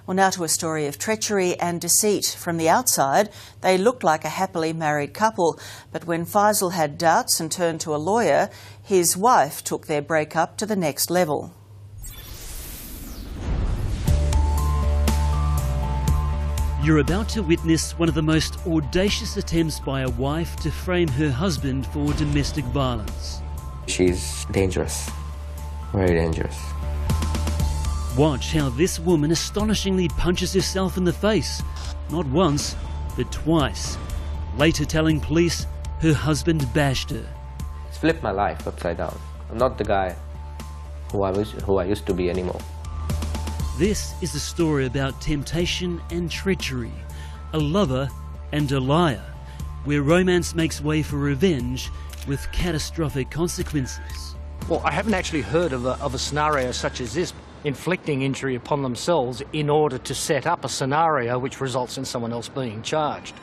Well, now to a story of treachery and deceit. From the outside, they looked like a happily married couple, but when Faisal had doubts and turned to a lawyer, his wife took their breakup to the next level. You're about to witness one of the most audacious attempts by a wife to frame her husband for domestic violence. She's dangerous, very dangerous. Watch how this woman astonishingly punches herself in the face, not once, but twice, later telling police her husband bashed her. It's flipped my life upside down. I'm not the guy who I used to be anymore. This is a story about temptation and treachery, a lover and a liar, where romance makes way for revenge with catastrophic consequences. Well, I haven't actually heard of a scenario such as this, inflicting injury upon themselves in order to set up a scenario which results in someone else being charged.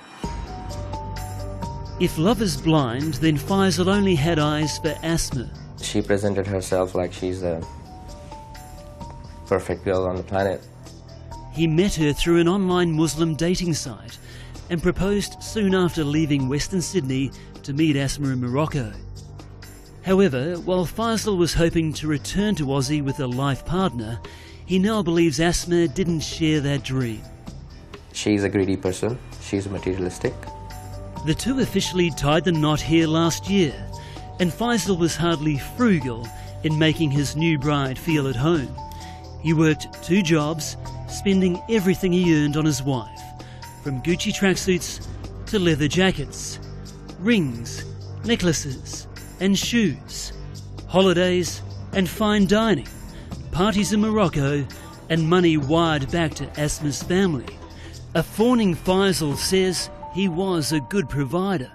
If love is blind, then Faisal only had eyes for Asma. She presented herself like she's the perfect girl on the planet. He met her through an online Muslim dating site and proposed soon after leaving Western Sydney to meet Asma in Morocco. However, while Faisal was hoping to return to Aussie with a life partner, he now believes Asma didn't share that dream. She's a greedy person. She's materialistic. The two officially tied the knot here last year, and Faisal was hardly frugal in making his new bride feel at home. He worked 2 jobs, spending everything he earned on his wife, from Gucci tracksuits to leather jackets, rings, necklaces and shoes, holidays and fine dining, parties in Morocco and money wired back to Asma's family. A fawning Faisal says he was a good provider.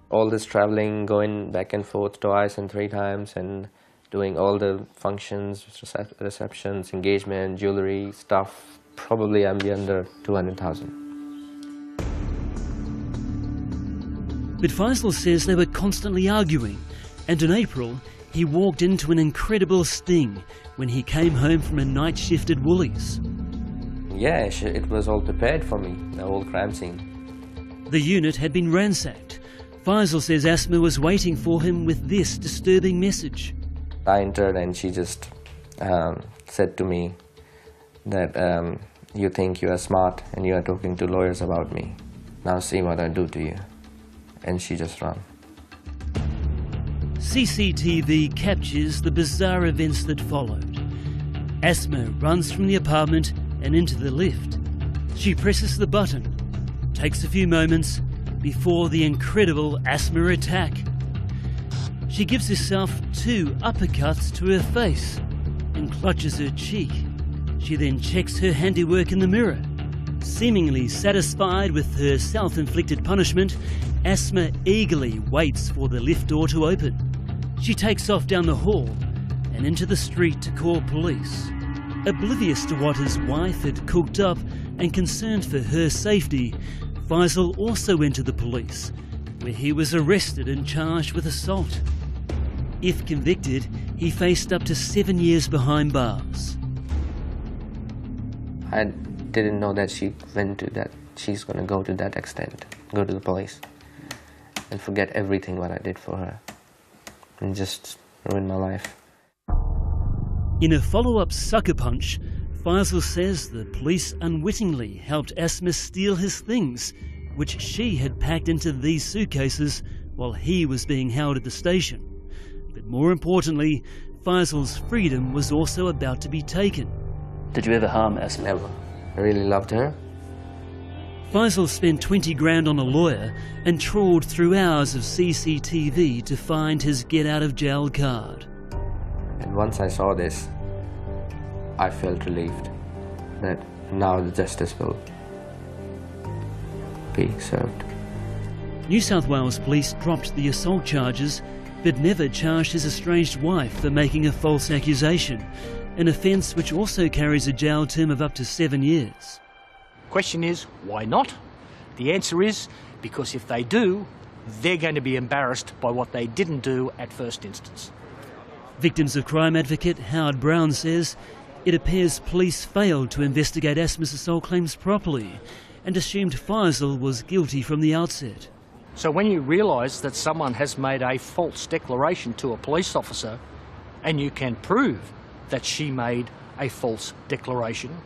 All this travelling, going back and forth twice and 3 times and doing all the functions, receptions, engagement, jewellery, stuff, probably I'm under 200,000. But Faisal says they were constantly arguing, and in April he walked into an incredible sting when he came home from a night shift at Woolies. Yeah, it was all prepared for me, the whole crime scene. The unit had been ransacked. Faisal says Asma was waiting for him with this disturbing message. I entered and she just said to me that you think you are smart and you are talking to lawyers about me. Now see what I do to you. And she just ran. CCTV captures the bizarre events that followed. Asma runs from the apartment and into the lift. She presses the button. Takes a few moments before the incredible Asma attack. She gives herself 2 uppercuts to her face and clutches her cheek. She then checks her handiwork in the mirror. Seemingly satisfied with her self-inflicted punishment, Asma eagerly waits for the lift door to open. She takes off down the hall and into the street to call police. Oblivious to what his wife had cooked up and concerned for her safety, Faisal also entered the police, where he was arrested and charged with assault. If convicted, he faced up to 7 years behind bars. I didn't know that she's going to go to that extent, go to the police and forget everything what I did for her and just ruin my life. In a follow-up sucker punch, Faisal says the police unwittingly helped Asma steal his things, which she had packed into these suitcases while he was being held at the station. But more importantly, Faisal's freedom was also about to be taken. Did you ever harm Asma? Never. I really loved her. Faisal spent 20 grand on a lawyer and trawled through hours of CCTV to find his get-out-of-jail card. And once I saw this, I felt relieved that now the justice will be served. New South Wales Police dropped the assault charges, but never charged his estranged wife for making a false accusation, an offence which also carries a jail term of up to 7 years. Question is, why not? The answer is, because if they do, they're going to be embarrassed by what they didn't do at first instance. Victims of crime advocate Howard Brown says It appears police failed to investigate Asma's assault claims properly and assumed Faisal was guilty from the outset. So when you realise that someone has made a false declaration to a police officer and you can prove that she made a false declaration,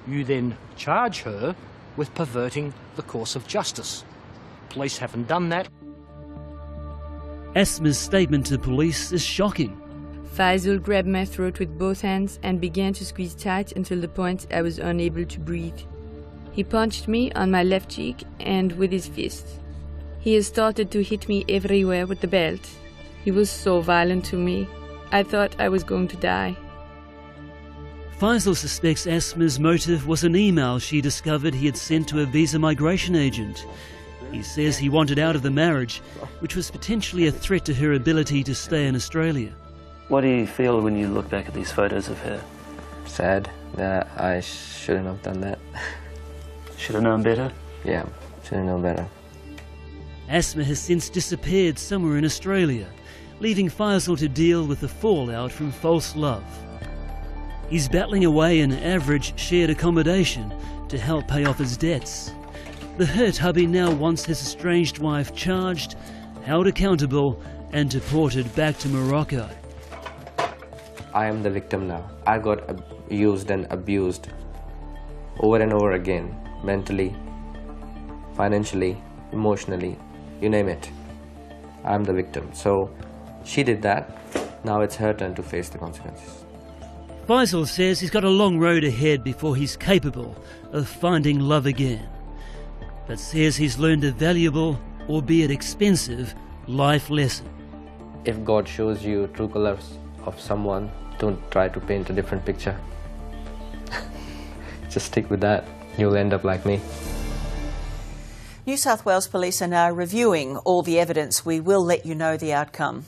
you then charge her with perverting the course of justice. Police haven't done that. Asma's statement to police is shocking. Faisal grabbed my throat with both hands and began to squeeze tight until the point I was unable to breathe. He punched me on my left cheek and with his fist. He has started to hit me everywhere with the belt. He was so violent to me. I thought I was going to die. Faisal suspects Asma's motive was an email she discovered he had sent to a visa migration agent. He says he wanted out of the marriage, which was potentially a threat to her ability to stay in Australia. What do you feel when you look back at these photos of her? Sad that I shouldn't have done that. Should have known better? Yeah, should have known better. Asma has since disappeared somewhere in Australia, leaving Faisal to deal with the fallout from false love. He's battling away in average shared accommodation to help pay off his debts. The hurt hubby now wants his estranged wife charged, held accountable and deported back to Morocco. I am the victim now. I got used and abused over and over again, mentally, financially, emotionally, you name it. I'm the victim. So she did that. Now it's her turn to face the consequences. Faisal says he's got a long road ahead before he's capable of finding love again, but says he's learned a valuable, albeit expensive, life lesson. If God shows you true colors of someone, don't try to paint a different picture. Just stick with that. You'll end up like me. New South Wales Police are now reviewing all the evidence. We will let you know the outcome.